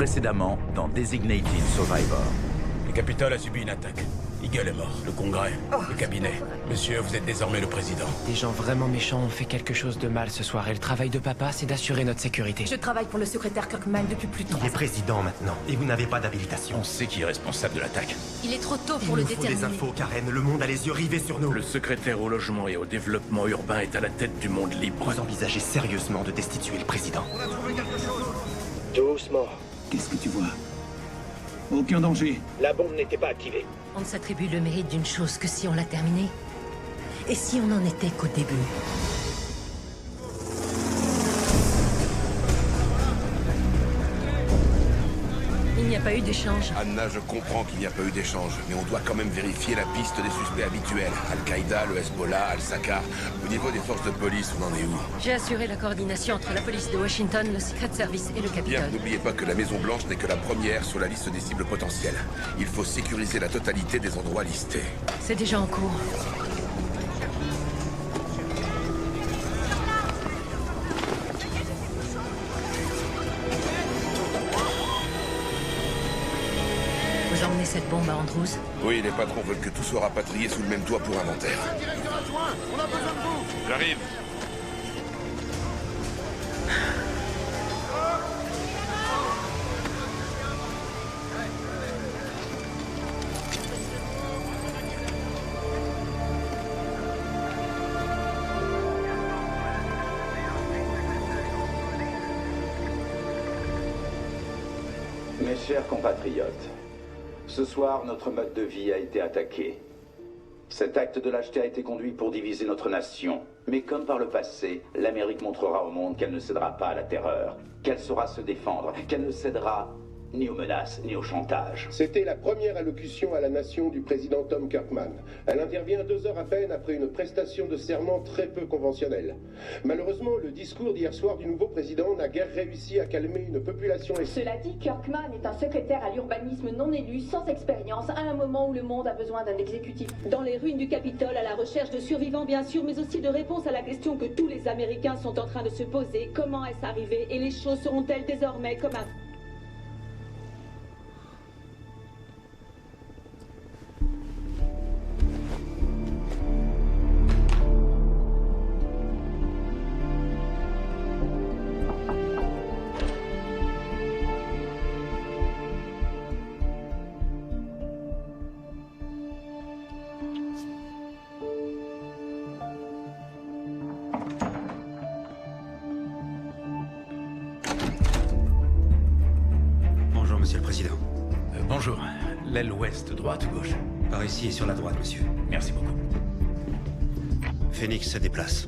Précédemment dans Designated Survivor. Le Capitole a subi une attaque. Eagle est mort. Le Congrès, le cabinet. Monsieur, vous êtes désormais le président. Des gens vraiment méchants ont fait quelque chose de mal ce soir et le travail de papa, c'est d'assurer notre sécurité. Je travaille pour le secrétaire Kirkman depuis plus de 3 ans. Il est président maintenant, et vous n'avez pas d'habilitation. On sait qui est responsable de l'attaque. Il est trop tôt Il pour le nous faut déterminer. des infos, Karen. Le monde a les yeux rivés sur nous. Le secrétaire au logement et au développement urbain est à la tête du monde libre. Vous envisagez sérieusement de destituer le président? Doucement. Qu'est-ce que tu vois? Aucun danger. La bombe n'était pas activée. On ne s'attribue le mérite d'une chose que si on l'a terminée. Et si on n'en était qu'au début. Il n'y a pas eu d'échange. Anna, je comprends qu'il n'y a pas eu d'échange, mais on doit quand même vérifier la piste des suspects habituels. Al-Qaïda, le Hezbollah, Al-Saqar. Au niveau des forces de police, on en est où? J'ai assuré la coordination entre la police de Washington, le Secret Service et le Bien, Capitole. n'oubliez pas que la Maison-Blanche n'est que la première sur la liste des cibles potentielles. Il faut sécuriser la totalité des endroits listés. C'est déjà en cours. Vous emmenez cette bombe à Andrews? Oui, les patrons veulent que tout soit rapatrié sous le même toit pour inventaire. J'arrive. Mes chers compatriotes, ce soir, notre mode de vie a été attaqué. Cet acte de lâcheté a été conduit pour diviser notre nation. Mais comme par le passé, l'Amérique montrera au monde qu'elle ne cédera pas à la terreur, qu'elle saura se défendre, qu'elle ne cédera ni aux menaces, ni au chantage. C'était la première allocution à la nation du président Tom Kirkman. Elle intervient 2 heures à peine après une prestation de serment très peu conventionnelle. Malheureusement, le discours d'hier soir du nouveau président n'a guère réussi à calmer une population... Cela dit, Kirkman est un secrétaire à l'urbanisme non élu, sans expérience, à un moment où le monde a besoin d'un exécutif. Dans les ruines du Capitole, à la recherche de survivants bien sûr, mais aussi de réponses à la question que tous les Américains sont en train de se poser. Comment est-ce arrivé et les choses seront-elles désormais comme un... Bonjour, monsieur le président. Bonjour. L'aile ouest, droite ou gauche? Par ici et sur la droite, monsieur. Merci beaucoup. Phoenix se déplace.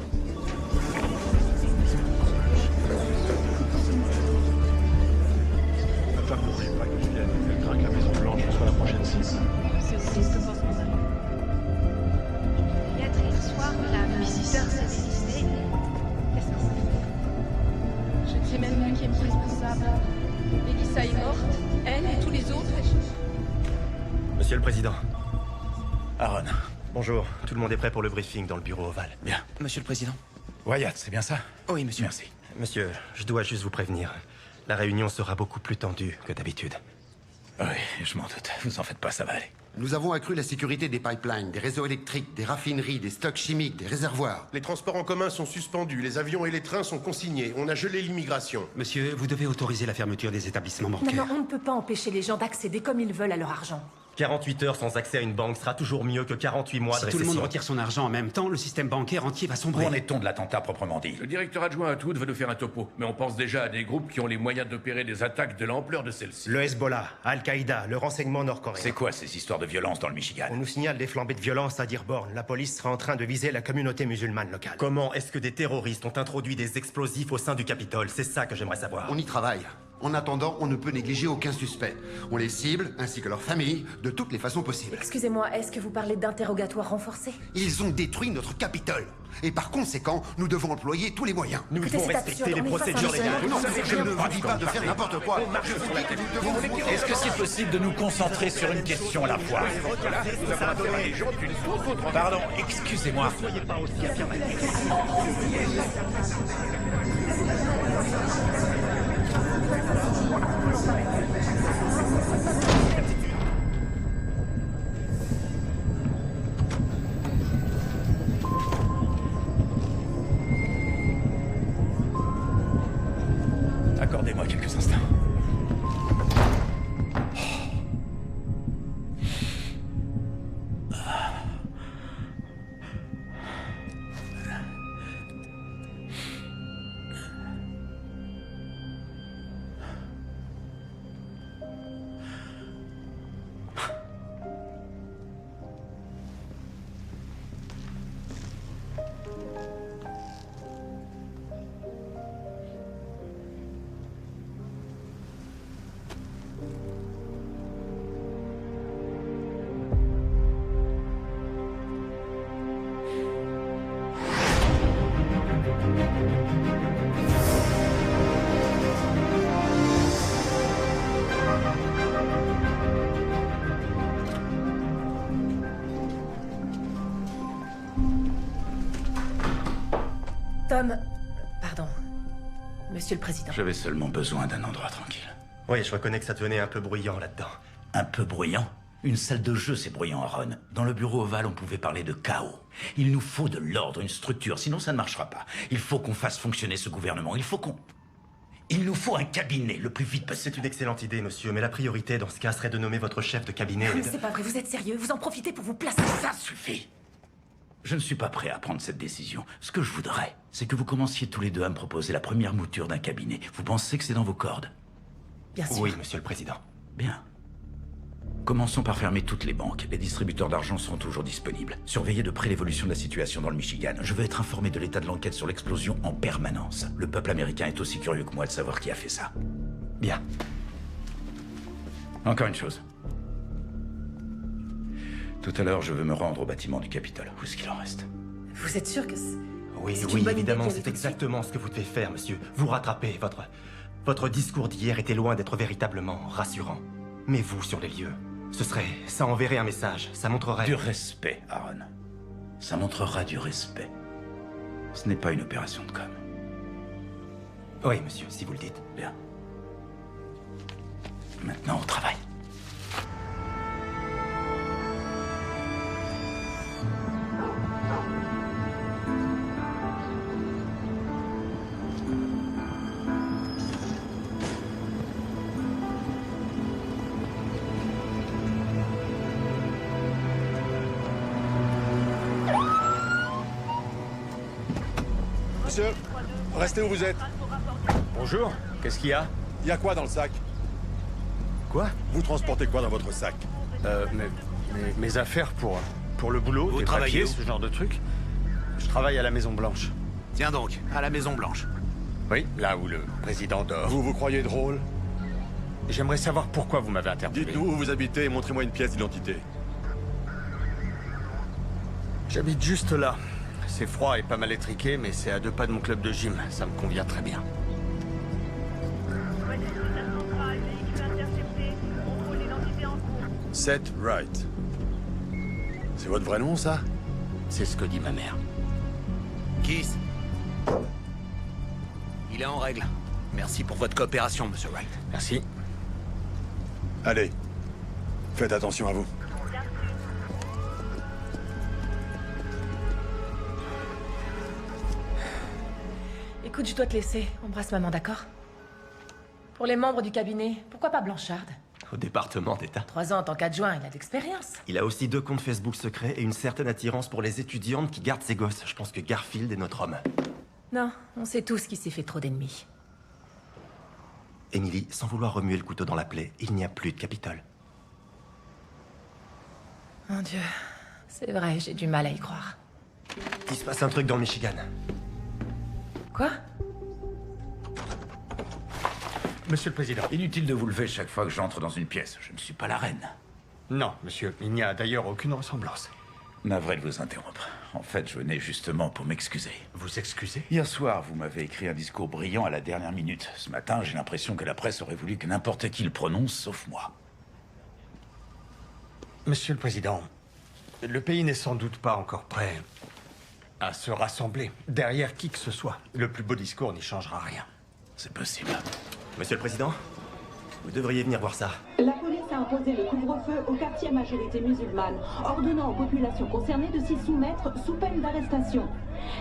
Ma femme n'aurait pas que je vienne. Elle craint que la Maison-Blanche soit la prochaine cible. C'est aussi ce que pense mon ami. Hier soir, la visiteur s'est désistée. Qu'est-ce que c'est? Je ne sais même plus qui est responsable. Elissa est morte, elle et tous les autres. Monsieur le président. Aaron. Bonjour. Tout le monde est prêt pour le briefing dans le bureau ovale. Bien. Monsieur le président? Wyatt, c'est bien ça? Oui, monsieur. Merci. Monsieur, je dois juste vous prévenir. La réunion sera beaucoup plus tendue que d'habitude. Oui, je m'en doute. Vous en faites pas, ça va aller. Nous avons accru la sécurité des pipelines, des réseaux électriques, des raffineries, des stocks chimiques, des réservoirs. Les transports en commun sont suspendus, les avions et les trains sont consignés. On a gelé l'immigration. Monsieur, vous devez autoriser la fermeture des établissements bancaires. Non, on ne peut pas empêcher les gens d'accéder comme ils veulent à leur argent. 48 heures sans accès à une banque sera toujours mieux que 48 mois de Si tout récession. le monde retire son argent en même temps, le système bancaire entier va Où sombrer. en est-on de l'attentat proprement dit? Le directeur adjoint Atwood veut nous faire un topo, mais on pense déjà à des groupes qui ont les moyens d'opérer des attaques de l'ampleur de celle-ci. Le Hezbollah, Al-Qaïda, le renseignement nord-coréen. C'est quoi ces histoires de violence dans le Michigan? On nous signale des flambées de violence à Dearborn. La police serait en train de viser la communauté musulmane locale. Comment est-ce que des terroristes ont introduit des explosifs au sein du Capitole? C'est ça que j'aimerais savoir. On y travaille. En attendant, on ne peut négliger aucun suspect. On les cible, ainsi que leurs familles, de toutes les façons possibles. Excusez-moi, est-ce que vous parlez d'interrogatoire renforcé? Ils ont détruit notre Capitole. Et par conséquent, nous devons employer tous les moyens. Nous Écoutez, devons c'est respecter absurde, les on est face à un procédures légales. harcèlement. Non, je ne vous dis pas de faire n'importe quoi. Est-ce que c'est possible de nous concentrer sur une question à la fois? Pardon, excusez-moi. Soyez pas aussi affirmatifs. Accordez-moi quelques instants. Tom... Pardon. Monsieur le Président. J'avais seulement besoin d'un endroit tranquille. Oui, je reconnais que ça devenait un peu bruyant là-dedans. Un peu bruyant? Une salle de jeu, c'est bruyant, Aaron. Dans le bureau ovale, on pouvait parler de chaos. Il nous faut de l'ordre, une structure, sinon ça ne marchera pas. Il faut qu'on fasse fonctionner ce gouvernement. Il nous faut un cabinet, le plus vite possible. C'est une excellente idée, monsieur, mais la priorité dans ce cas serait de nommer votre chef de cabinet. Mais c'est pas vrai, vous êtes sérieux? Vous en profitez pour vous placer? Ça suffit. Je ne suis pas prêt à prendre cette décision. Ce que je voudrais, c'est que vous commenciez tous les deux à me proposer la première mouture d'un cabinet. Vous pensez que c'est dans vos cordes? Bien sûr. Oui, monsieur le Président. Bien. Commençons par fermer toutes les banques. Les distributeurs d'argent seront toujours disponibles. Surveillez de près l'évolution de la situation dans le Michigan. Je veux être informé de l'état de l'enquête sur l'explosion en permanence. Le peuple américain est aussi curieux que moi de savoir qui a fait ça. Bien. Encore une chose. Tout à l'heure, je veux me rendre au bâtiment du Capitole. Où est-ce qu'il en reste? Vous êtes sûr que c'est... Oui, c'est oui, une bonne évidemment, idée c'est d'y aller tout de exactement ce que vous devez faire, monsieur. Vous rattrapez. Votre discours d'hier était loin d'être véritablement rassurant. Mais vous, sur les lieux, ça enverrait un message. Ça montrerait... Du respect, Aaron. Ça montrera du respect. Ce n'est pas une opération de com. Oui, monsieur, si vous le dites. Bien. Maintenant, au travail. Monsieur, restez où vous êtes. Bonjour, qu'est-ce qu'il y a? Il y a quoi dans le sac? Quoi? Vous transportez quoi dans votre sac? Mes affaires pour le boulot, Vous des travaillez papiers, où? ce genre de trucs. Je travaille à la Maison Blanche. Tiens donc, à la Maison Blanche. Oui, là où le président dort. Vous vous croyez drôle? J'aimerais savoir pourquoi vous m'avez interpellé. Dites-nous où vous habitez et montrez-moi une pièce d'identité. J'habite juste là. C'est froid et pas mal étriqué, mais c'est à 2 pas de mon club de gym. Ça me convient très bien. Seth Wright. C'est votre vrai nom, ça? C'est ce que dit ma mère. Keith. Il est en règle. Merci pour votre coopération, Monsieur Wright. Merci. Allez. Faites attention à vous. Écoute, je dois te laisser. Embrasse maman, d'accord? Pour les membres du cabinet, pourquoi pas Blanchard? Au département d'État. 3 ans en tant qu'adjoint, il a d'expérience. Il a aussi 2 comptes Facebook secrets et une certaine attirance pour les étudiantes qui gardent ses gosses. Je pense que Garfield est notre homme. Non, on sait tous qu'il s'est fait trop d'ennemis. Emily, sans vouloir remuer le couteau dans la plaie, il n'y a plus de Capitole. Mon Dieu, c'est vrai, j'ai du mal à y croire. Il se passe un truc dans le Michigan. Quoi? Monsieur le Président. Inutile de vous lever chaque fois que j'entre dans une pièce. Je ne suis pas la reine. Non, monsieur, il n'y a d'ailleurs aucune ressemblance. Navré de vous interrompre. En fait, je venais justement pour m'excuser. Vous excusez? Hier soir, vous m'avez écrit un discours brillant à la dernière minute. Ce matin, j'ai l'impression que la presse aurait voulu que n'importe qui le prononce, sauf moi. Monsieur le Président, le pays n'est sans doute pas encore prêt à se rassembler derrière qui que ce soit. Le plus beau discours n'y changera rien. C'est possible. Monsieur le Président? Vous devriez venir voir ça. La police a imposé le couvre-feu au quartier à majorité musulmane, ordonnant aux populations concernées de s'y soumettre sous peine d'arrestation.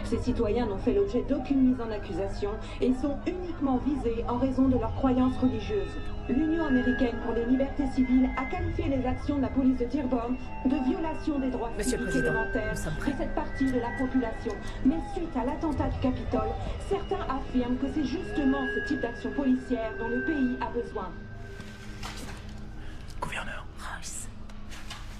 Ces citoyens n'ont fait l'objet d'aucune mise en accusation et sont uniquement visés en raison de leurs croyances religieuses. L'Union américaine pour les libertés civiles a qualifié les actions de la police de Dearborn de violation des droits civiques élémentaires de cette partie de la population. Mais suite à l'attentat du Capitole, certains affirment que c'est justement ce type d'action policière dont le pays a besoin. Gouverneur Royce.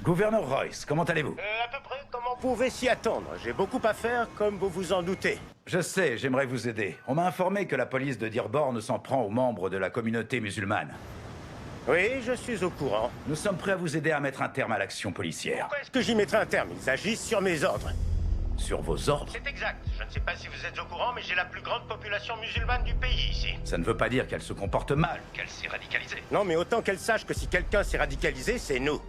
Gouverneur Royce, comment allez-vous? À peu près comme on pouvait s'y attendre. J'ai beaucoup à faire, comme vous vous en doutez. Je sais, j'aimerais vous aider. On m'a informé que la police de Dearborn s'en prend aux membres de la communauté musulmane. Oui, je suis au courant. Nous sommes prêts à vous aider à mettre un terme à l'action policière. Pourquoi est-ce que j'y mettrai un terme? Ils agissent sur mes ordres. Sur vos ordres? C'est exact. Je ne sais pas si vous êtes au courant, mais j'ai la plus grande population musulmane du pays ici. Ça ne veut pas dire qu'elle se comporte mal, qu'elle s'est radicalisée. Non, mais autant qu'elle sache que si quelqu'un s'est radicalisé, c'est nous.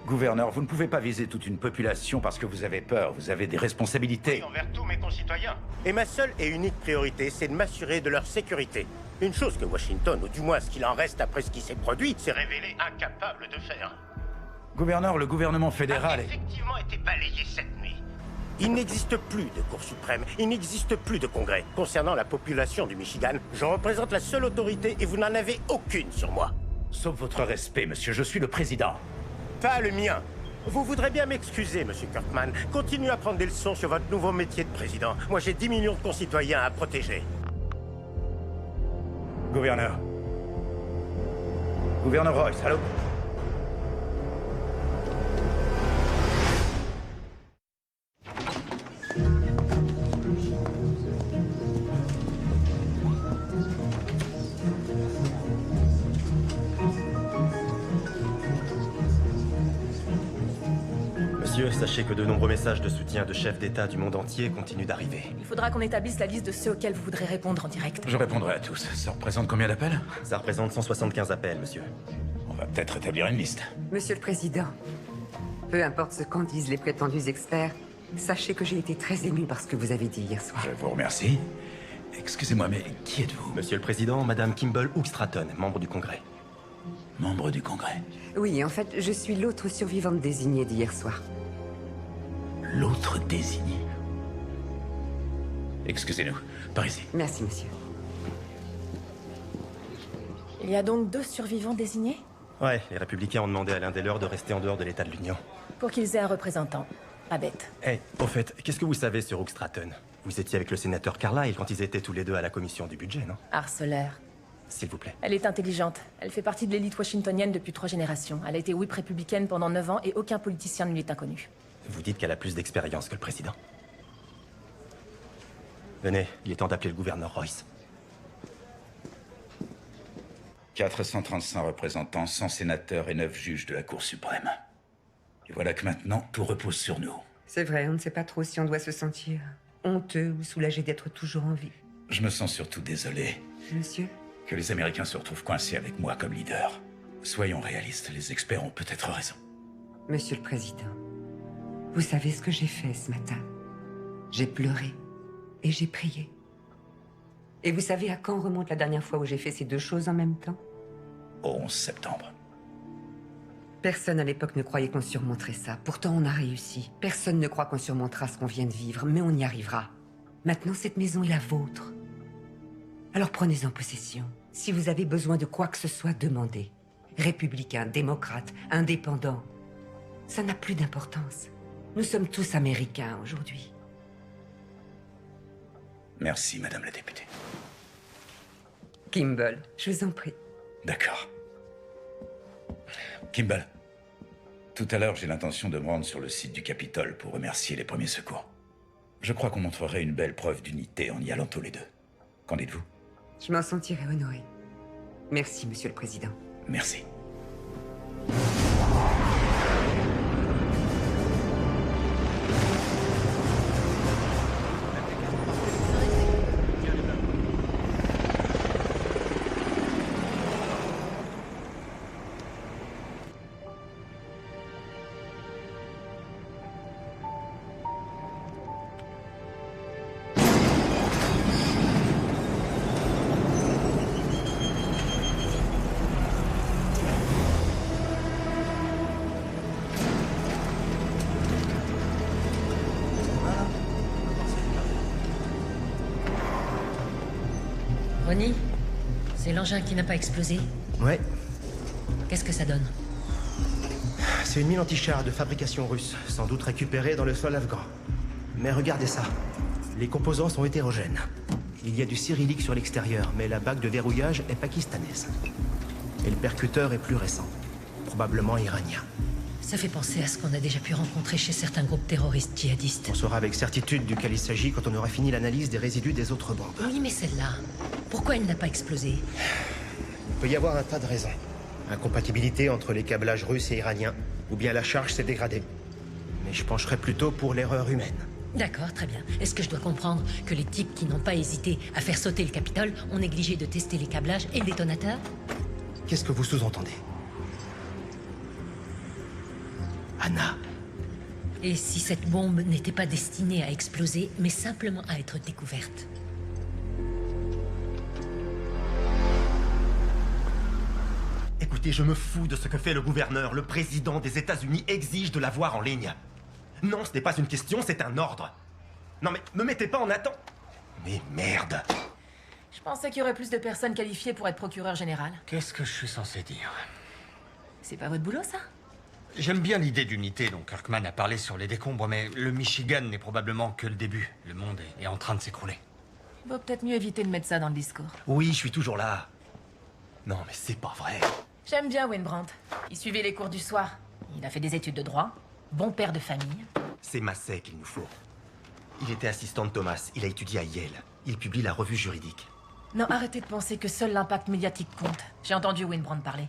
Gouverneur, vous ne pouvez pas viser toute une population parce que vous avez peur, vous avez des responsabilités. Oui, envers tous mes concitoyens. Et ma seule et unique priorité, c'est de m'assurer de leur sécurité. Une chose que Washington, ou du moins ce qu'il en reste après ce qui s'est produit, s'est révélé incapable de faire. Gouverneur, le gouvernement fédéral a effectivement été balayé cette nuit. Il n'existe plus de Cour suprême, il n'existe plus de Congrès. Concernant la population du Michigan, je représente la seule autorité et vous n'en avez aucune sur moi. Sauf votre respect, monsieur, je suis le président. Pas le mien. Vous voudrez bien m'excuser, monsieur Kirkman. Continuez à prendre des leçons sur votre nouveau métier de président. Moi, j'ai 10 millions de concitoyens à protéger. Gouverneur. Gouverneur Royce, allô? Monsieur, sachez que de nombreux messages de soutien de chefs d'État du monde entier continuent d'arriver. Il faudra qu'on établisse la liste de ceux auxquels vous voudrez répondre en direct. Je répondrai à tous. Ça représente combien d'appels? Ça représente 175 appels, monsieur. On va peut-être établir une liste. Monsieur le Président, peu importe ce qu'en disent les prétendus experts, sachez que j'ai été très ému par ce que vous avez dit hier soir. Je vous remercie. Excusez-moi, mais qui êtes-vous? Monsieur le Président, Madame Kimball Hook-Stratton, membre du Congrès. Membre du Congrès? Oui, en fait, je suis l'autre survivante désignée d'hier soir. L'autre désigné? Excusez-nous, par ici. Merci, monsieur. Il y a donc 2 survivants désignés? Ouais, les républicains ont demandé à l'un des leurs de rester en dehors de l'état de l'Union. Pour qu'ils aient un représentant. Pas bête. Hey, au fait, qu'est-ce que vous savez sur Hook-Stratton? Vous étiez avec le sénateur Carlyle quand ils étaient tous les deux à la commission du budget, non? Harceleur. S'il vous plaît. Elle est intelligente. Elle fait partie de l'élite washingtonienne depuis 3 générations. Elle a été whip républicaine pendant 9 ans et aucun politicien ne lui est inconnu. Vous dites qu'elle a plus d'expérience que le président. Venez, il est temps d'appeler le gouverneur Royce. 435 représentants, 100 sénateurs et 9 juges de la Cour suprême. Et voilà que maintenant, tout repose sur nous. C'est vrai, on ne sait pas trop si on doit se sentir honteux ou soulagé d'être toujours en vie. Je me sens surtout désolé. Monsieur? Que les Américains se retrouvent coincés avec moi comme leader. Soyons réalistes, les experts ont peut-être raison. Monsieur le Président, vous savez ce que j'ai fait ce matin? J'ai pleuré et j'ai prié. Et vous savez à quand remonte la dernière fois où j'ai fait ces 2 choses en même temps? Au 11 septembre. Personne à l'époque ne croyait qu'on surmonterait ça. Pourtant, on a réussi. Personne ne croit qu'on surmontera ce qu'on vient de vivre, mais on y arrivera. Maintenant, cette maison est la vôtre. Alors prenez-en possession. Si vous avez besoin de quoi que ce soit, demandez. Républicains, démocrates, indépendants. Ça n'a plus d'importance. Nous sommes tous américains aujourd'hui. Merci, Madame la députée. Kimball, je vous en prie. D'accord. Kimball, tout à l'heure, j'ai l'intention de me rendre sur le site du Capitole pour remercier les premiers secours. Je crois qu'on montrerait une belle preuve d'unité en y allant tous les deux. Qu'en dites-vous? Je m'en sentirai honoré. Merci, Monsieur le Président. Merci. Ronnie, c'est l'engin qui n'a pas explosé. Ouais, Qu'est-ce que ça donne? c'est une mine anti-char de fabrication russe, sans doute récupérée dans le sol afghan. Mais regardez ça. Les composants sont hétérogènes. Il y a du cyrillique sur l'extérieur, mais la bague de verrouillage est pakistanaise. Et le percuteur est plus récent. Probablement iranien. Ça fait penser à ce qu'on a déjà pu rencontrer chez certains groupes terroristes djihadistes. On saura avec certitude duquel il s'agit quand on aura fini l'analyse des résidus des autres bombes. Oui, mais celle-là, pourquoi elle n'a pas explosé? Il peut y avoir un tas de raisons. Incompatibilité entre les câblages russes et iraniens, ou bien la charge s'est dégradée. Mais je pencherais plutôt pour l'erreur humaine. D'accord, très bien. Est-ce que je dois comprendre que les types qui n'ont pas hésité à faire sauter le Capitole ont négligé de tester les câblages et le détonateur? Qu'est-ce que vous sous-entendez? Anna. Et si cette bombe n'était pas destinée à exploser, mais simplement à être découverte? Écoutez, je me fous de ce que fait le gouverneur. Le président des États-Unis exige de la voir en ligne. Non, ce n'est pas une question, c'est un ordre. Non mais, me mettez pas en attente. Mais merde. Je pensais qu'il y aurait plus de personnes qualifiées pour être procureur général. Qu'est-ce que je suis censé dire? C'est pas votre boulot, ça? J'aime bien l'idée d'unité dont Kirkman a parlé sur les décombres, mais le Michigan n'est probablement que le début. Le monde est en train de s'écrouler. Vaut peut-être mieux éviter de mettre ça dans le discours. Oui, je suis toujours là. Non, mais c'est pas vrai. J'aime bien Winbrandt. Il suivait les cours du soir. Il a fait des études de droit. Bon père de famille. C'est Massey qu'il nous faut. Il était assistant de Thomas. Il a étudié à Yale. Il publie la revue juridique. Non, arrêtez de penser que seul l'impact médiatique compte. J'ai entendu Winbrandt parler.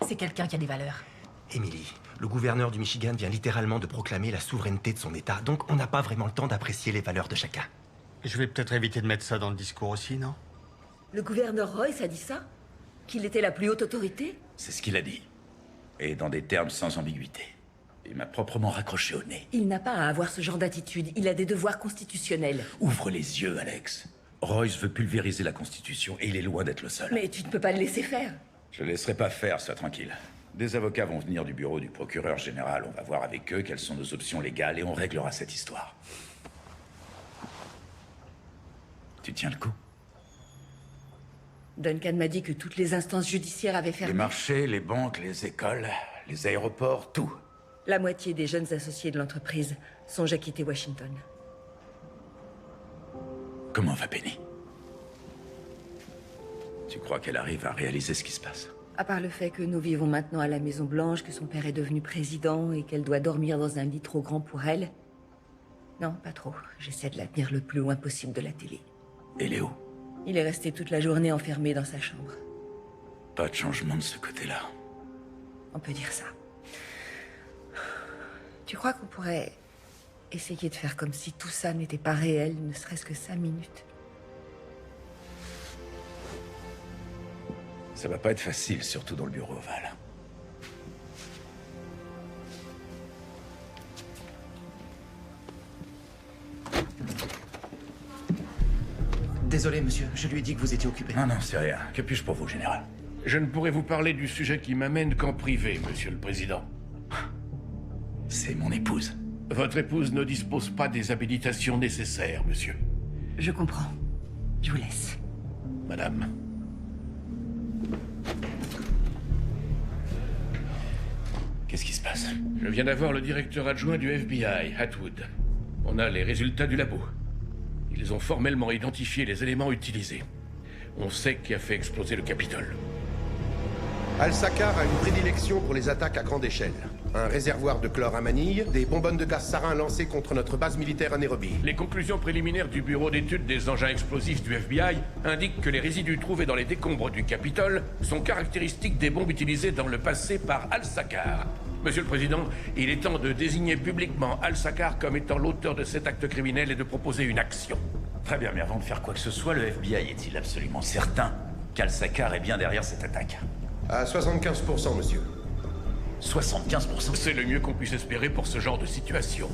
C'est quelqu'un qui a des valeurs. Emily, le gouverneur du Michigan vient littéralement de proclamer la souveraineté de son État, donc on n'a pas vraiment le temps d'apprécier les valeurs de chacun. Je vais peut-être éviter de mettre ça dans le discours aussi, non? Le gouverneur Royce a dit ça? Qu'il était la plus haute autorité? C'est ce qu'il a dit. Et dans des termes sans ambiguïté. Il m'a proprement raccroché au nez. Il n'a pas à avoir ce genre d'attitude. Il a des devoirs constitutionnels. Ouvre les yeux, Alex. Royce veut pulvériser la Constitution et il est loin d'être le seul. Mais tu ne peux pas le laisser faire. Je le laisserai pas faire, sois tranquille. Des avocats vont venir du bureau du procureur général. On va voir avec eux quelles sont nos options légales et on réglera cette histoire. Tu tiens le coup? Duncan m'a dit que toutes les instances judiciaires avaient fermé. Les marchés, les banques, les écoles, les aéroports, tout. La moitié des jeunes associés de l'entreprise songent à quitter Washington. Comment va Penny? Tu crois qu'elle arrive à réaliser ce qui se passe? À part le fait que nous vivons maintenant à la Maison Blanche, que son père est devenu président et qu'elle doit dormir dans un lit trop grand pour elle. Non, pas trop. J'essaie de la tenir le plus loin possible de la télé. Et Léo? Il est resté toute la journée enfermé dans sa chambre. Pas de changement de ce côté-là. On peut dire ça. Tu crois qu'on pourrait essayer de faire comme si tout ça n'était pas réel, ne serait-ce que 5 minutes? Ça va pas être facile, surtout dans le bureau ovale. Désolé, monsieur, je lui ai dit que vous étiez occupé. Non, non, c'est rien. Que puis-je pour vous, général? Je ne pourrai vous parler du sujet qui m'amène qu'en privé, monsieur le président. C'est mon épouse. Votre épouse ne dispose pas des habilitations nécessaires, monsieur. Je comprends. Je vous laisse. Madame. Qu'est-ce qui se passe? Je viens d'avoir le directeur adjoint du FBI, Atwood. On a les résultats du labo. Ils ont formellement identifié les éléments utilisés. On sait qui a fait exploser le Capitole. Al-Sakar a une prédilection pour les attaques à grande échelle. Un réservoir de chlore à manille, des bonbonnes de gaz sarin lancées contre notre base militaire à Nairobi. Les conclusions préliminaires du bureau d'études des engins explosifs du FBI indiquent que les résidus trouvés dans les décombres du Capitole sont caractéristiques des bombes utilisées dans le passé par Al-Sakar. Monsieur le Président, il est temps de désigner publiquement Al-Sakar comme étant l'auteur de cet acte criminel et de proposer une action. Très bien, mais avant de faire quoi que ce soit, le FBI est-il absolument certain qu'Al-Sakar est bien derrière cette attaque? À 75%, monsieur. 75%? C'est le mieux qu'on puisse espérer pour ce genre de situation.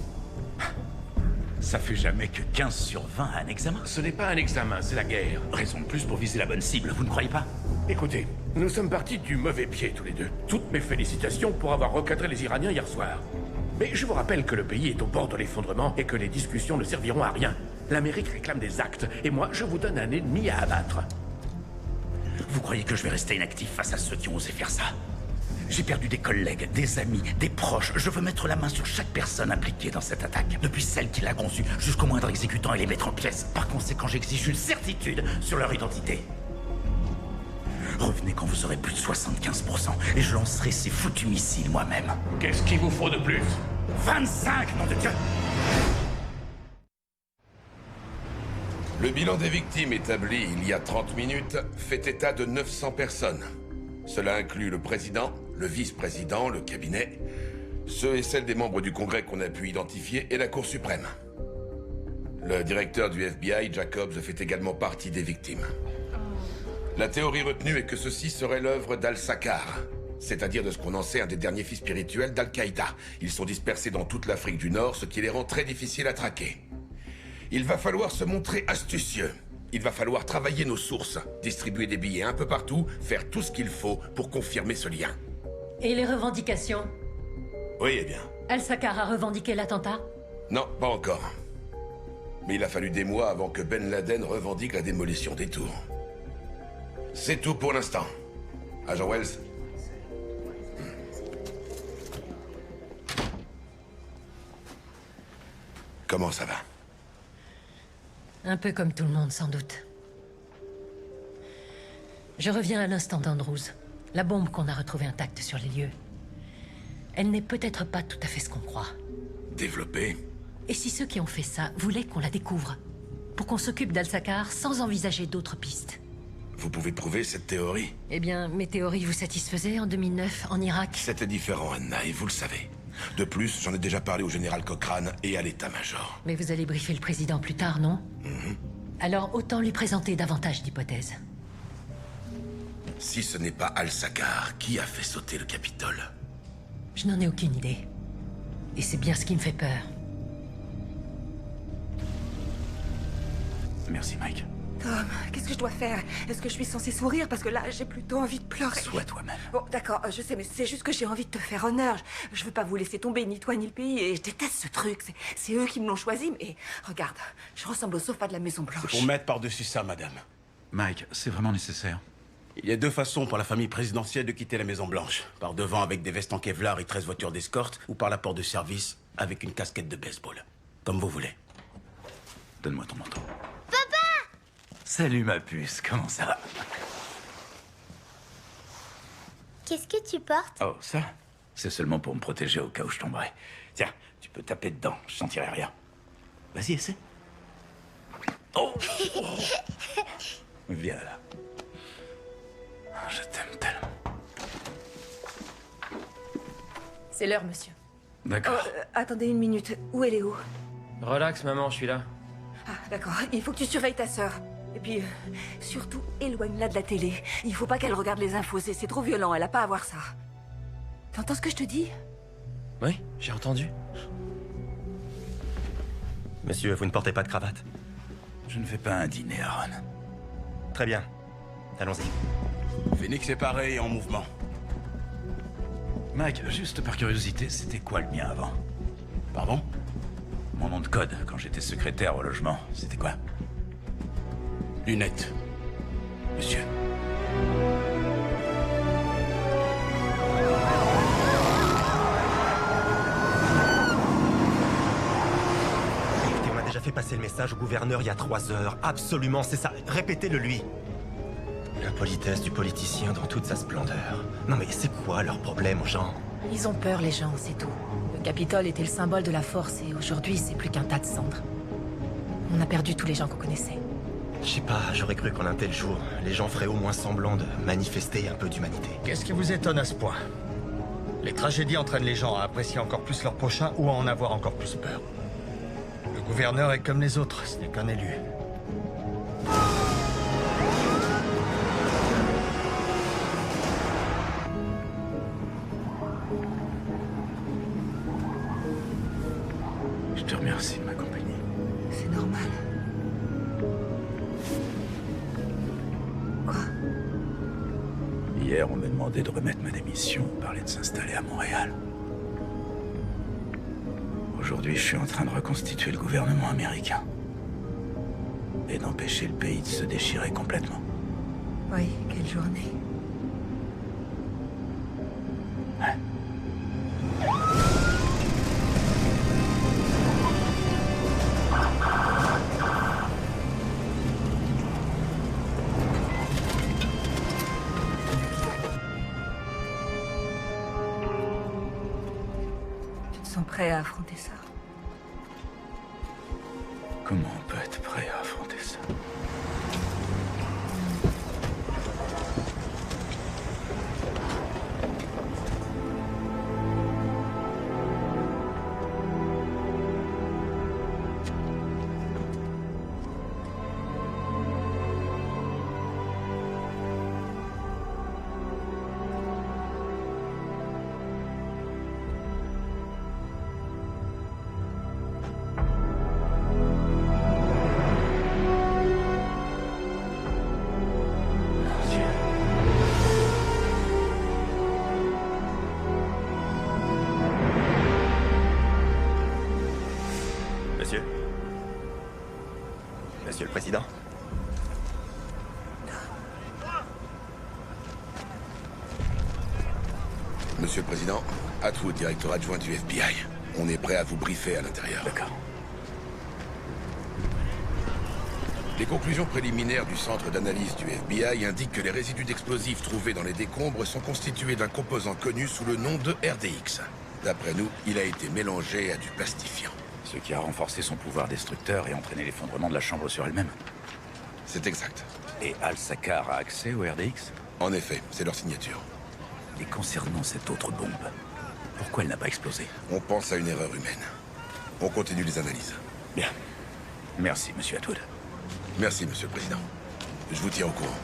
Ça fait jamais que 15 sur 20 à un examen? Ce n'est pas un examen, c'est la guerre. Raison de plus pour viser la bonne cible, vous ne croyez pas? Écoutez, nous sommes partis du mauvais pied tous les deux. Toutes mes félicitations pour avoir recadré les Iraniens hier soir. Mais je vous rappelle que le pays est au bord de l'effondrement et que les discussions ne serviront à rien. L'Amérique réclame des actes, et moi, je vous donne un ennemi à abattre. Vous croyez que je vais rester inactif face à ceux qui ont osé faire ça? J'ai perdu des collègues, des amis, des proches. Je veux mettre la main sur chaque personne impliquée dans cette attaque, depuis celle qui l'a conçue jusqu'au moindre exécutant et les mettre en pièces. Par conséquent, j'exige une certitude sur leur identité. Revenez quand vous aurez plus de 75% et je lancerai ces foutus missiles moi-même. Qu'est-ce qu'il vous faut de plus? 25, nom de Dieu! Le bilan des victimes établi il y a 30 minutes fait état de 900 personnes. Cela inclut le président, le vice-président, le cabinet, ceux et celles des membres du Congrès qu'on a pu identifier et la Cour suprême. Le directeur du FBI, Jacobs, fait également partie des victimes. La théorie retenue est que ceci serait l'œuvre d'Al-Sakar, c'est-à-dire de ce qu'on en sait un des derniers fils spirituels d'Al-Qaïda. Ils sont dispersés dans toute l'Afrique du Nord, ce qui les rend très difficiles à traquer. Il va falloir se montrer astucieux. Il va falloir travailler nos sources, distribuer des billets un peu partout, faire tout ce qu'il faut pour confirmer ce lien. Et les revendications? Oui, eh bien. Al-Sakar a revendiqué l'attentat? Non, pas encore. Mais il a fallu des mois avant que Ben Laden revendique la démolition des tours. C'est tout pour l'instant. Agent Wells. Comment ça va? Un peu comme tout le monde, sans doute. Je reviens à l'instant d'Andrews. La bombe qu'on a retrouvée intacte sur les lieux. Elle n'est peut-être pas tout à fait ce qu'on croit. Développée? Et si ceux qui ont fait ça voulaient qu'on la découvre? Pour qu'on s'occupe d'Al-Sakar sans envisager d'autres pistes? Vous pouvez prouver cette théorie? Eh bien, mes théories vous satisfaisaient en 2009, en Irak? C'était différent, Anna, et vous le savez. De plus, j'en ai déjà parlé au général Cochrane et à l'état-major. Mais vous allez briefer le président plus tard, non? Alors, autant lui présenter davantage d'hypothèses. Si ce n'est pas Al-Sakar, qui a fait sauter le Capitole? Je n'en ai aucune idée. Et c'est bien ce qui me fait peur. Merci, Mike. Tom, qu'est-ce que je dois faire? Est-ce que je suis censée sourire? Parce que là, j'ai plutôt envie de pleurer. Sois toi-même. Bon, d'accord, je sais, mais c'est juste que j'ai envie de te faire honneur. Je veux pas vous laisser tomber, ni toi, ni le pays, et je déteste ce truc. C'est eux qui me l'ont choisi, mais regarde, je ressemble au sofa de la Maison Blanche. C'est pour mettre par-dessus ça, madame. Mike, c'est vraiment nécessaire. Il y a deux façons pour la famille présidentielle de quitter la Maison Blanche. Par devant avec des vestes en Kevlar et 13 voitures d'escorte, ou par la porte de service avec une casquette de baseball. Comme vous voulez. Donne-moi ton manteau. Salut ma puce, comment ça va? Qu'est-ce que tu portes? Oh, ça? C'est seulement pour me protéger au cas où je tomberais. Tiens, tu peux taper dedans, je sentirai rien. Vas-y, essaie. Oh, Viens là. Je t'aime tellement. C'est l'heure, monsieur. D'accord. Attendez une minute, où est Léo? Relax, maman, je suis là. Ah, d'accord, il faut que tu surveilles ta sœur. Et puis, surtout, éloigne-la de la télé. Il faut pas qu'elle regarde les infos, c'est trop violent, elle a pas à voir ça. T'entends ce que je te dis? Oui, j'ai entendu. Monsieur, vous ne portez pas de cravate? Je ne fais pas un dîner, Aaron. Très bien. Allons-y. Phoenix est pareil, en mouvement. Mike, juste par curiosité, c'était quoi le mien avant? Pardon? Mon nom de code, quand j'étais secrétaire au logement, c'était quoi? Lunettes. Monsieur. Écoutez, on a déjà fait passer le message au gouverneur il y a 3 heures. Absolument, c'est ça. Répétez-le lui. La politesse du politicien dans toute sa splendeur. Non mais c'est quoi leur problème aux gens? Ils ont peur, les gens, c'est tout. Le Capitole était le symbole de la force et aujourd'hui, c'est plus qu'un tas de cendres. On a perdu tous les gens qu'on connaissait. Je sais pas, j'aurais cru qu'en un tel jour, les gens feraient au moins semblant de manifester un peu d'humanité. Qu'est-ce qui vous étonne à ce point? Les tragédies entraînent les gens à apprécier encore plus leur prochain ou à en avoir encore plus peur. Le gouverneur est comme les autres, ce n'est qu'un élu. Je te remercie de m'accompagner. C'est normal. Hier, on m'a demandé de remettre ma démission, on parlait de s'installer à Montréal. Aujourd'hui, je suis en train de reconstituer le gouvernement américain. Et d'empêcher le pays de se déchirer complètement. Oui, quelle journée. Tu te sens prêt à affronter ça? Comment on peut être prêt à affronter ça? Monsieur? Monsieur le Président? Monsieur le Président, Atwood, directeur adjoint du FBI. On est prêt à vous briefer à l'intérieur. D'accord. Les conclusions préliminaires du centre d'analyse du FBI indiquent que les résidus d'explosifs trouvés dans les décombres sont constitués d'un composant connu sous le nom de RDX. D'après nous, il a été mélangé à du plastifiant. Ce qui a renforcé son pouvoir destructeur et entraîné l'effondrement de la chambre sur elle-même. C'est exact. Et Al-Sakar a accès au RDX? En effet, c'est leur signature. Et concernant cette autre bombe, pourquoi elle n'a pas explosé? On pense à une erreur humaine. On continue les analyses. Bien. Merci, monsieur Atwood. Merci, monsieur le Président. Je vous tiens au courant.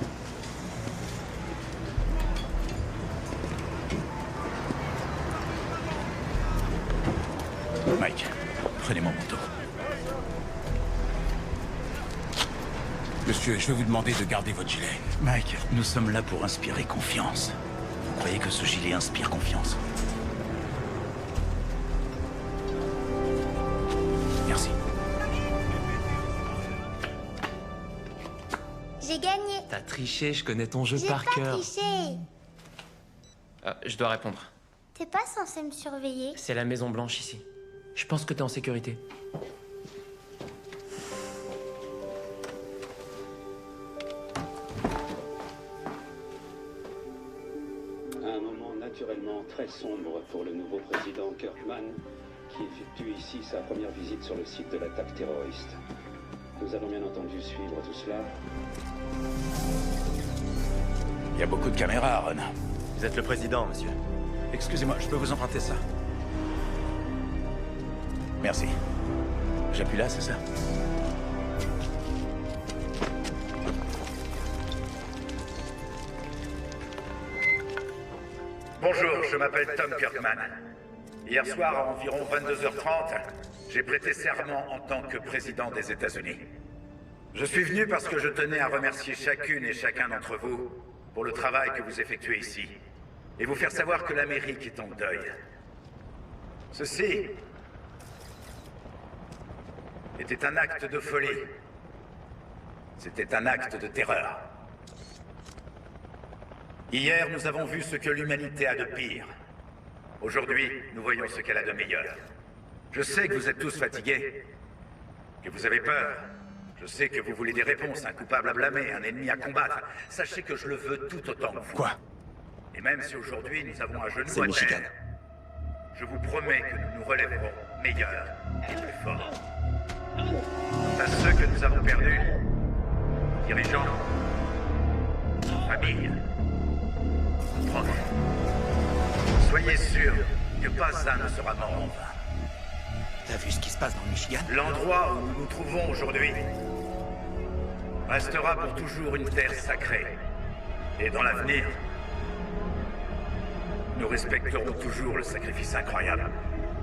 Mike, prenez mon manteau. Monsieur, je vais vous demander de garder votre gilet. Mike, nous sommes là pour inspirer confiance. Vous croyez que ce gilet inspire confiance? Merci. J'ai gagné. T'as triché, je connais ton jeu J'ai par pas cœur. triché. Je dois répondre. T'es pas censé me surveiller. C'est la Maison Blanche ici. Je pense que t'es en sécurité. Un moment naturellement très sombre pour le nouveau président Kirkman, qui effectue ici sa première visite sur le site de l'attaque terroriste. Nous allons bien entendu suivre tout cela. Il y a beaucoup de caméras, Aaron. Vous êtes le président, monsieur. Excusez-moi, je peux vous emprunter ça? Merci. J'appuie là, c'est ça? Bonjour, je m'appelle Tom Kirkman. Hier soir, à environ 22h30, j'ai prêté serment en tant que président des États-Unis. Je suis venu parce que je tenais à remercier chacune et chacun d'entre vous pour le travail que vous effectuez ici, et vous faire savoir que l'Amérique est en deuil. Ceci était un acte de folie. C'était un acte de terreur. Hier, nous avons vu ce que l'humanité a de pire. Aujourd'hui, nous voyons ce qu'elle a de meilleur. Je sais que vous êtes tous fatigués, que vous avez peur. Je sais que vous voulez des réponses, un coupable à blâmer, un ennemi à combattre. Sachez que je le veux tout autant que vous. Quoi? Et même si aujourd'hui nous avons un genou C'est à Michigan. terre, je vous promets que nous nous relèverons meilleurs et plus forts. À ceux que nous avons perdus, nos dirigeants, nos familles, nos proches, soyez sûrs que pas un ne sera mort en vain. T'as vu ce qui se passe dans le Michigan? L'endroit où nous nous trouvons aujourd'hui restera pour toujours une terre sacrée. Et dans l'avenir, nous respecterons toujours le sacrifice incroyable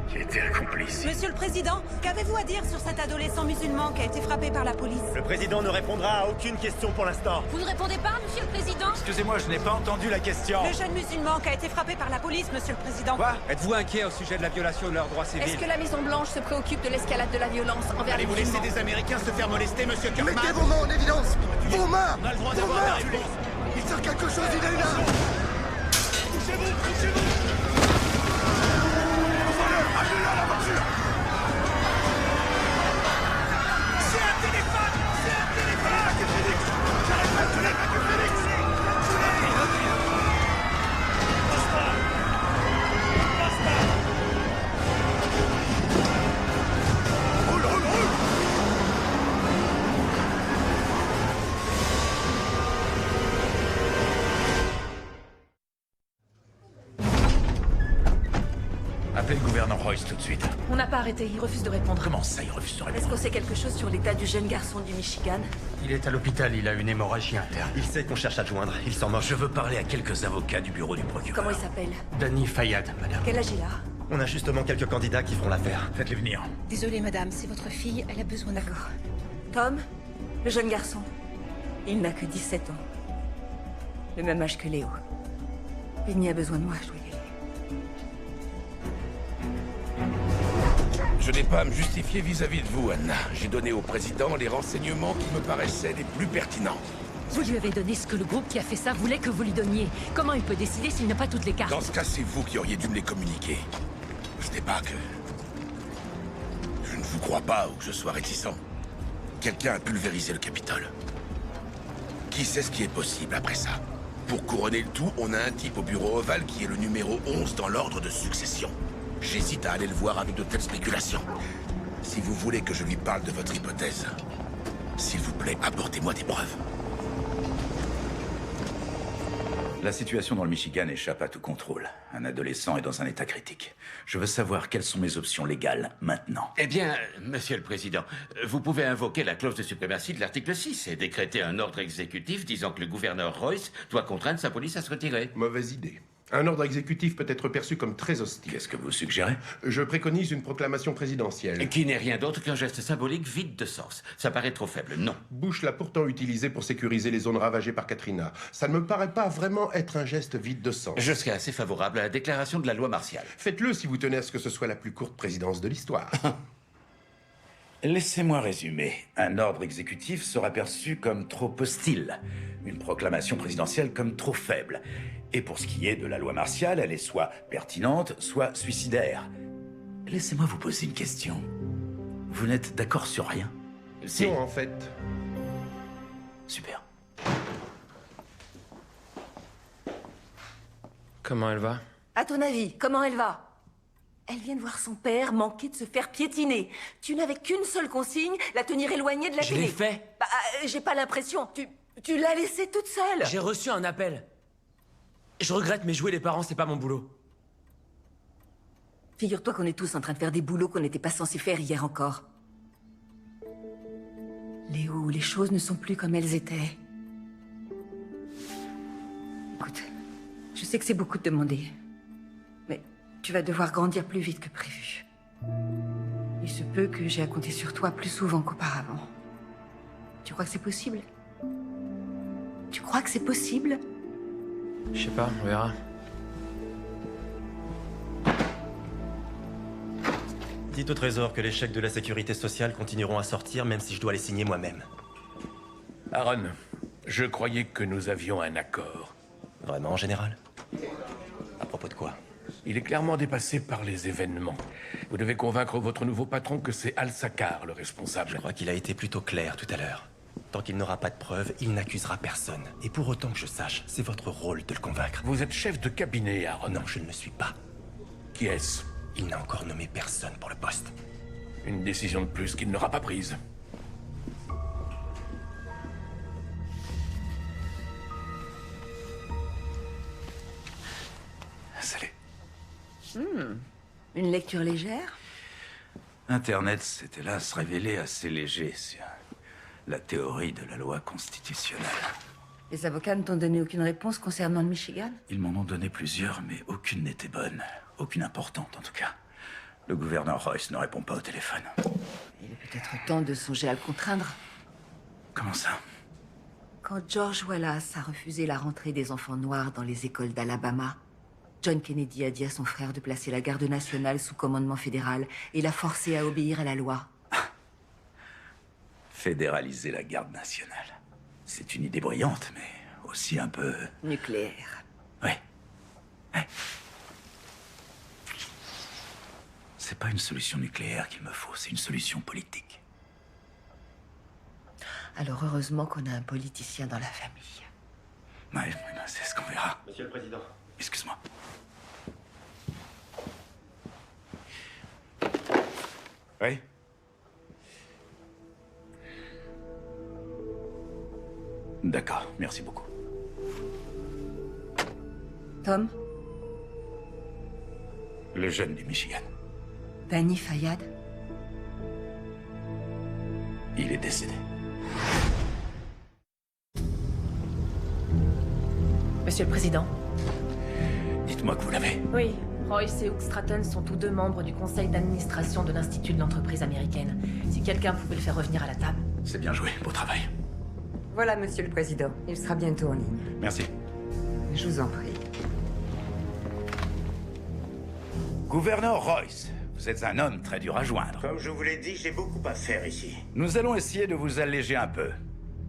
qui a été accompli ici. Monsieur le Président, qu'avez-vous à dire sur cet adolescent musulman qui a été frappé par la police? Le président ne répondra à aucune question pour l'instant. Vous ne répondez pas, Monsieur le Président? Excusez-moi, je n'ai pas entendu la question. Le jeune musulman qui a été frappé par la police, Monsieur le Président. Quoi? Êtes-vous inquiet au sujet de la violation de leurs droits civils? Est-ce que la Maison-Blanche se préoccupe de l'escalade de la violence envers les Allez-vous laisser musulmans? des Américains se faire molester, monsieur Kirkman? Mettez vos mains en évidence! Vos mains! On a le droit d'avoir des réponses. Il faire quelque chose, il est là! Bougez-vous, bougez-vous! Enfin-le, amenez-le à la voiture! C'est un téléphone! C'est un téléphone! Attaquez Félix! J'arrête pas de tuer! Attaquez Félix! Passe pas! Passe pas! Roule, roule, roule! Appelez le gouverneur Royce tout de suite. On n'a pas arrêté, il refuse de répondre. Comment ça, il refuse de répondre? Est-ce qu'on sait quelque chose sur l'état du jeune garçon du Michigan? Il est à l'hôpital, il a une hémorragie interne. Il sait qu'on cherche à le joindre, il s'en moche. Je veux parler à quelques avocats du bureau du procureur. Comment il s'appelle? Danny Fayad, madame. Quel âge il a? On a justement quelques candidats qui feront l'affaire. Faites-les venir. Désolée, madame, c'est votre fille, elle a besoin D'accord. Tom, le jeune garçon. Il n'a que 17 ans. Le même âge que Léo. Vinny a besoin de moi, je dois y aller. Je n'ai pas à me justifier vis-à-vis de vous, Anna. J'ai donné au président les renseignements qui me paraissaient les plus pertinents. Vous lui avez donné ce que le groupe qui a fait ça voulait que vous lui donniez. Comment il peut décider s'il n'a pas toutes les cartes? Dans ce cas, c'est vous qui auriez dû me les communiquer. Ce n'est pas que... Je ne vous crois pas ou que je sois réticent. Quelqu'un a pulvérisé le Capitole. Qui sait ce qui est possible après ça? Pour couronner le tout, on a un type au bureau ovale qui est le numéro 11 dans l'ordre de succession. J'hésite à aller le voir avec de telles spéculations. Si vous voulez que je lui parle de votre hypothèse, s'il vous plaît, apportez-moi des preuves. La situation dans le Michigan échappe à tout contrôle. Un adolescent est dans un état critique. Je veux savoir quelles sont mes options légales maintenant. Eh bien, Monsieur le Président, vous pouvez invoquer la clause de suprématie de l'article 6 et décréter un ordre exécutif disant que le gouverneur Royce doit contraindre sa police à se retirer. Mauvaise idée. Un ordre exécutif peut être perçu comme très hostile. Qu'est-ce que vous suggérez? Je préconise une proclamation présidentielle. Qui n'est rien d'autre qu'un geste symbolique vide de sens. Ça paraît trop faible, non. Bush l'a pourtant utilisé pour sécuriser les zones ravagées par Katrina. Ça ne me paraît pas vraiment être un geste vide de sens. Je serais assez favorable à la déclaration de la loi martiale. Faites-le si vous tenez à ce que ce soit la plus courte présidence de l'histoire. Laissez-moi résumer. Un ordre exécutif sera perçu comme trop hostile. Une proclamation présidentielle comme trop faible. Et pour ce qui est de la loi martiale, elle est soit pertinente, soit suicidaire. Laissez-moi vous poser une question. Vous n'êtes d'accord sur rien? Si. Non, en fait. Super. Comment elle va? À ton avis, comment elle va? Elle vient de voir son père manquer de se faire piétiner. Tu n'avais qu'une seule consigne, la tenir éloignée de la télé. Je l'ai fait. Bah, j'ai pas l'impression. Tu l'as laissée toute seule. J'ai reçu un appel. Je regrette, mais jouer les parents, c'est pas mon boulot. Figure-toi qu'on est tous en train de faire des boulots qu'on n'était pas censés faire hier encore. Léo, les choses ne sont plus comme elles étaient. Écoute, je sais que c'est beaucoup de demander. Mais tu vas devoir grandir plus vite que prévu. Il se peut que j'ai à compter sur toi plus souvent qu'auparavant. Tu crois que c'est possible? Tu crois que c'est possible? Je sais pas, on verra. Dites au Trésor que les chèques de la sécurité sociale continueront à sortir, même si je dois les signer moi-même. Aaron, je croyais que nous avions un accord. Vraiment, Général? À propos de quoi? Il est clairement dépassé par les événements. Vous devez convaincre votre nouveau patron que c'est Al-Sakar le responsable. Je crois qu'il a été plutôt clair tout à l'heure. Tant qu'il n'aura pas de preuves, il n'accusera personne. Et pour autant que je sache, c'est votre rôle de le convaincre. Vous êtes chef de cabinet, Aaron. Non, je ne le suis pas. Qui est-ce? Il n'a encore nommé personne pour le poste. Une décision de plus qu'il n'aura pas prise. Salut. Une lecture légère? Internet s'est hélas révélé assez léger sur la théorie de la loi constitutionnelle. Les avocats ne t'ont donné aucune réponse concernant le Michigan? Ils m'en ont donné plusieurs, mais aucune n'était bonne. Aucune importante, en tout cas. Le gouverneur Royce ne répond pas au téléphone. Il est peut-être temps de songer à le contraindre. Comment ça? Quand George Wallace a refusé la rentrée des enfants noirs dans les écoles d'Alabama, John Kennedy a dit à son frère de placer la garde nationale sous commandement fédéral et l'a forcé à obéir à la loi. Fédéraliser la garde nationale. C'est une idée brillante, mais Aussi un peu... Nucléaire. Ouais. C'est pas une solution nucléaire qu'il me faut, c'est une solution politique. Alors heureusement qu'on a un politicien dans la famille. Ouais, c'est ce qu'on verra. Monsieur le Président. Excuse-moi. Oui? D'accord, merci beaucoup. Tom, Le jeune du Michigan. Danny Fayad. Il est décédé. Monsieur le Président. Dites-moi que vous l'avez. Oui, Royce et Hook Stratton sont tous deux membres du conseil d'administration de l'Institut de l'entreprise américaine. Si quelqu'un pouvait le faire revenir à la table. C'est bien joué, beau travail. Voilà, Monsieur le Président. Il sera bientôt en ligne. Merci. Je vous en prie. Gouverneur Royce, vous êtes un homme très dur à joindre. Comme je vous l'ai dit, j'ai beaucoup à faire ici. Nous allons essayer de vous alléger un peu.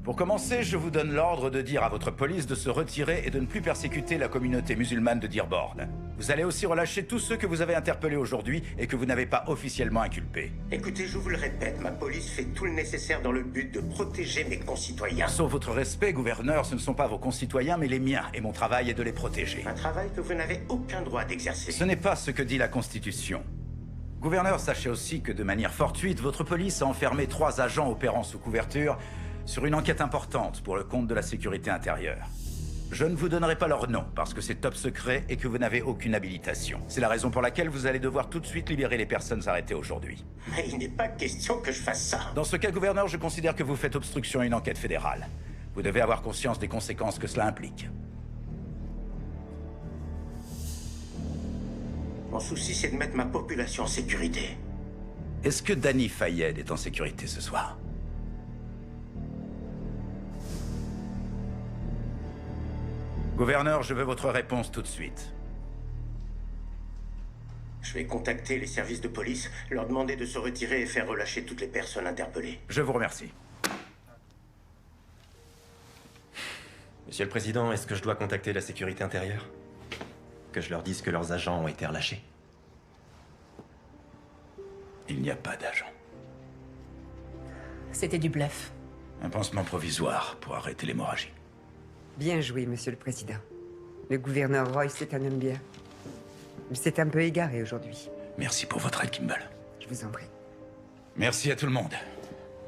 Pour commencer, je vous donne l'ordre de dire à votre police de se retirer et de ne plus persécuter la communauté musulmane de Dearborn. Vous allez aussi relâcher tous ceux que vous avez interpellés aujourd'hui et que vous n'avez pas officiellement inculpés. Écoutez, je vous le répète, ma police fait tout le nécessaire dans le but de protéger mes concitoyens. Sauf votre respect, gouverneur, ce ne sont pas vos concitoyens mais les miens, et mon travail est de les protéger. Un travail que vous n'avez aucun droit d'exercer. Ce n'est pas ce que dit la Constitution. Gouverneur, sachez aussi que de manière fortuite, votre police a enfermé 3 agents opérant sous couverture sur une enquête importante pour le compte de la sécurité intérieure. Je ne vous donnerai pas leur nom parce que c'est top secret et que vous n'avez aucune habilitation. C'est la raison pour laquelle vous allez devoir tout de suite libérer les personnes arrêtées aujourd'hui. Mais il n'est pas question que je fasse ça. Dans ce cas, gouverneur, je considère que vous faites obstruction à une enquête fédérale. Vous devez avoir conscience des conséquences que cela implique. Mon souci, c'est de mettre ma population en sécurité. Est-ce que Danny Fayed est en sécurité ce soir? Gouverneur, je veux votre réponse tout de suite. Je vais contacter les services de police, leur demander de se retirer et faire relâcher toutes les personnes interpellées. Je vous remercie. Monsieur le Président, est-ce que je dois contacter la sécurité intérieure? Que je leur dise que leurs agents ont été relâchés? Il n'y a pas d'agent. C'était du bluff. Un pansement provisoire pour arrêter l'hémorragie. Bien joué, Monsieur le Président. Le gouverneur Royce est un homme bien. Il s'est un peu égaré aujourd'hui. Merci pour votre aide, Kimball. Je vous en prie. Merci à tout le monde.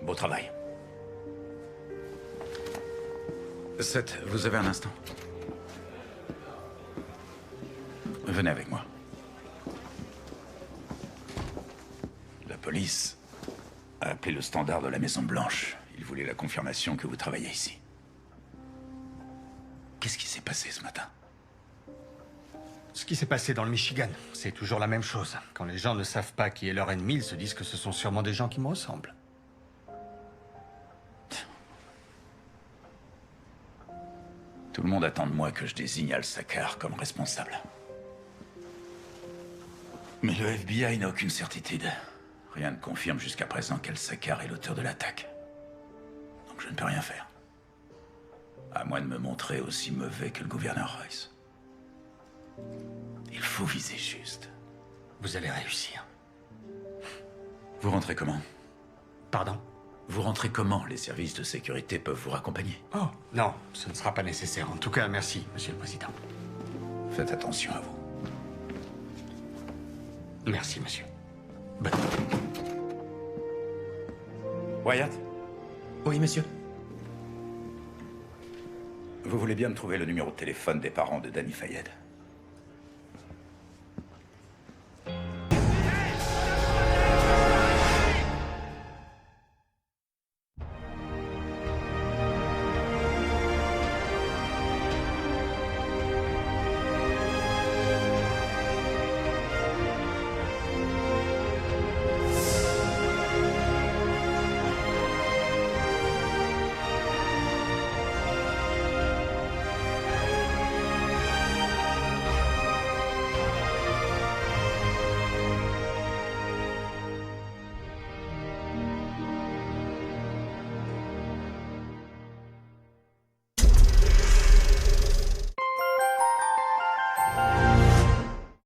Beau travail. Seth, vous avez un instant? Venez avec moi. La police a appelé le standard de la Maison Blanche. Il voulait la confirmation que vous travaillez ici. Qu'est-ce qui s'est passé ce matin? Ce qui s'est passé dans le Michigan, c'est toujours la même chose. Quand les gens ne savent pas qui est leur ennemi, ils se disent que ce sont sûrement des gens qui me ressemblent. Tout le monde attend de moi que je désigne Al-Sakar comme responsable. Mais le FBI n'a aucune certitude. Rien ne confirme jusqu'à présent qu'Al-Sakar est l'auteur de l'attaque. Donc je ne peux rien faire. À moins de me montrer aussi mauvais que le gouverneur Royce. Il faut viser juste. Vous allez réussir. Vous rentrez comment? Pardon? Vous rentrez comment? Les services de sécurité peuvent vous raccompagner. Oh, non, ce ne sera pas nécessaire. En tout cas, merci, Monsieur le Président. Faites attention à vous. Merci, monsieur. Bonne nuit. Wyatt? Oui, monsieur. Vous voulez bien me trouver le numéro de téléphone des parents de Danny Fayed?